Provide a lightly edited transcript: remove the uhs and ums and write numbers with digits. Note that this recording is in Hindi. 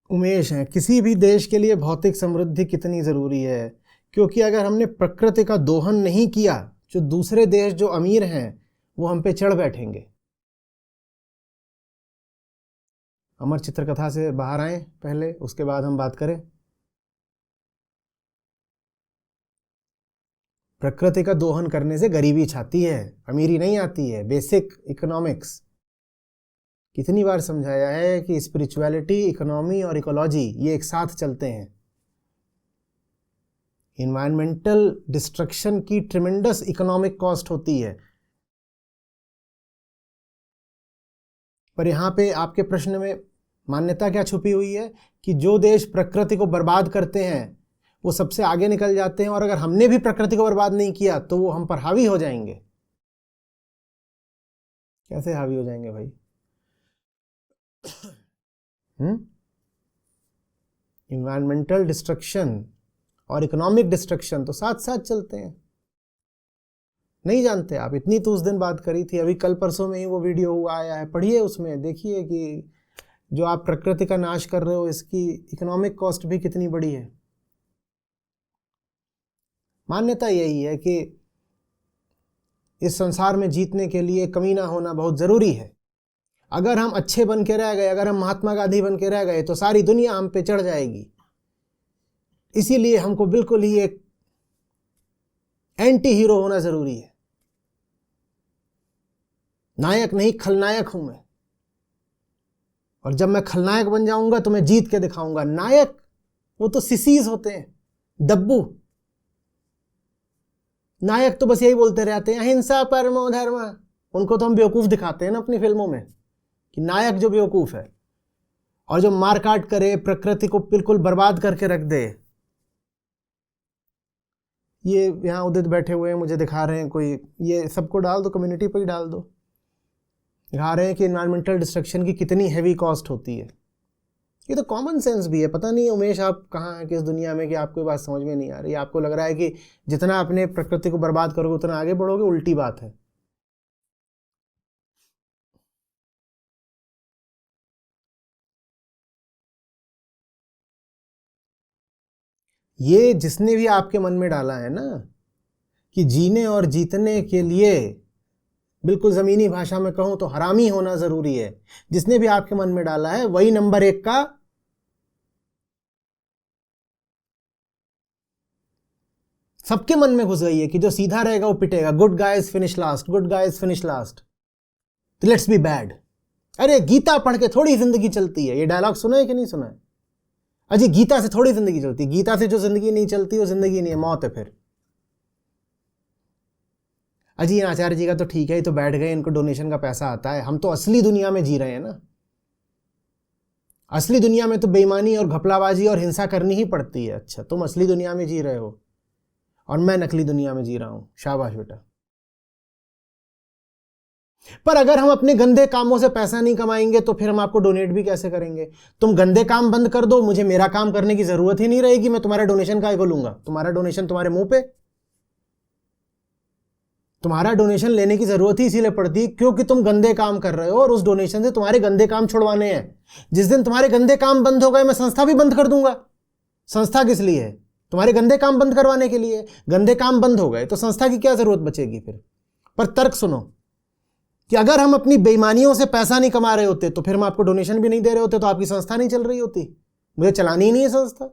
उमेश हैं, किसी भी देश के लिए भौतिक समृद्धि कितनी ज़रूरी है, क्योंकि अगर हमने प्रकृति का दोहन नहीं किया, जो दूसरे देश जो अमीर हैं वो हम पे चढ़ बैठेंगे। अमर चित्रकथा से बाहर आए पहले, उसके बाद हम बात करें। प्रकृति का दोहन करने से गरीबी छाती है, अमीरी नहीं आती है। बेसिक इकोनॉमिक्स कितनी बार समझाया है कि स्पिरिचुअलिटी, इकोनॉमी और इकोलॉजी ये एक साथ चलते हैं। इन्वायरमेंटल डिस्ट्रक्शन की ट्रिमेंडस इकोनॉमिक कॉस्ट होती है। पर यहाँ पे आपके प्रश्न में मान्यता क्या छुपी हुई है कि जो देश प्रकृति को बर्बाद करते हैं वो सबसे आगे निकल जाते हैं, और अगर हमने भी प्रकृति को बर्बाद नहीं किया तो वो हम पर हावी हो जाएंगे। कैसे हावी हो जाएंगे भाई? इन्वायरमेंटल डिस्ट्रक्शन और इकोनॉमिक डिस्ट्रक्शन तो साथ साथ चलते हैं। नहीं जानते आप? इतनी तो उस दिन बात करी थी, अभी कल परसों में ही वो वीडियो हुआ आया है, पढ़िए, उसमें देखिए कि जो आप प्रकृति का नाश कर रहे हो इसकी इकोनॉमिक कॉस्ट भी कितनी बड़ी है। मान्यता यही है कि इस संसार में जीतने के लिए कमीना होना बहुत ज़रूरी है। अगर हम अच्छे बन के रह गए, अगर हम महात्मा गांधी बन के रह गए तो सारी दुनिया हम पे चढ़ जाएगी। इसीलिए हमको बिल्कुल ही एक एंटी हीरो होना ज़रूरी है। नायक नहीं, खलनायक हूं मैं, और जब मैं खलनायक बन जाऊंगा तो मैं जीत के दिखाऊंगा। नायक वो तो सिसीज होते हैं, दब्बू। नायक तो बस यही बोलते रहते हैं, अहिंसा परमो धर्म। उनको तो हम बेवकूफ दिखाते हैं ना अपनी फिल्मों में, कि नायक जो बेवकूफ है और जो मारकाट करे, प्रकृति को बिल्कुल बर्बाद करके रख दे। ये यहाँ उदित बैठे हुए हैं, मुझे दिखा रहे हैं कोई, ये सबको डाल दो, कम्युनिटी पर ही डाल दो। दिखा रहे हैं कि इन्वायरमेंटल डिस्ट्रक्शन की कितनी हैवी कॉस्ट होती है। ये तो कॉमन सेंस भी है। पता नहीं उमेश आप कहाँ हैं, किस दुनिया में, कि आपको ये बात समझ में नहीं आ रही। आपको लग रहा है कि जितना अपने प्रकृति को बर्बाद करोगे उतना आगे बढ़ोगे। उल्टी बात है। ये जिसने भी आपके मन में डाला है ना कि जीने और जीतने के लिए, बिल्कुल ज़मीनी भाषा में कहूं तो हरामी होना ज़रूरी है, जिसने भी आपके मन में डाला है वही नंबर 1 का सबके मन में घुस गई है कि जो सीधा रहेगा वो पिटेगा। Good guys finish last, good guys finish last, तो लेट्स बी बैड। अरे गीता पढ़ के थोड़ी जिंदगी चलती है। ये डायलॉग सुना है कि नहीं सुना है? अजी गीता से थोड़ी जिंदगी चलती है। गीता से जो जिंदगी नहीं चलती वो जिंदगी नहीं है, मौत है फिर। अजी आचार्य जी का तो ठीक है, ये तो बैठ गए, इनको डोनेशन का पैसा आता है। हम तो असली दुनिया में जी रहे हैं ना। असली दुनिया में तो बेईमानी और घपलाबाजी और हिंसा करनी ही पड़ती है। अच्छा, तुम असली दुनिया में जी रहे हो और मैं नकली दुनिया में जी रहा हूं। शाबाश बेटा। पर अगर हम अपने गंदे कामों से पैसा नहीं कमाएंगे तो फिर हम आपको डोनेट भी कैसे करेंगे? तुम गंदे काम बंद कर दो, मुझे मेरा काम करने की जरूरत ही नहीं रहेगी। मैं तुम्हारा डोनेशन काहे को लूंगा? तुम्हारा डोनेशन तुम्हारे मुंह पे। तुम्हारा डोनेशन लेने की जरूरत ही इसीलिए पड़ती है क्योंकि तुम गंदे काम कर रहे हो और उस डोनेशन से तुम्हारे गंदे काम छुड़वाने हैं। जिस दिन तुम्हारे गंदे काम बंद हो गए, मैं संस्था भी बंद कर दूंगा। संस्था किस लिए है? तुम्हारे गंदे काम बंद करवाने के लिए। गंदे काम बंद हो गए तो संस्था की क्या जरूरत बचेगी फिर? पर तर्क सुनो कि अगर हम अपनी बेईमानियों से पैसा नहीं कमा रहे होते तो फिर हम आपको डोनेशन भी नहीं दे रहे होते, तो आपकी संस्था नहीं चल रही होती। मुझे चलानी ही नहीं है संस्था।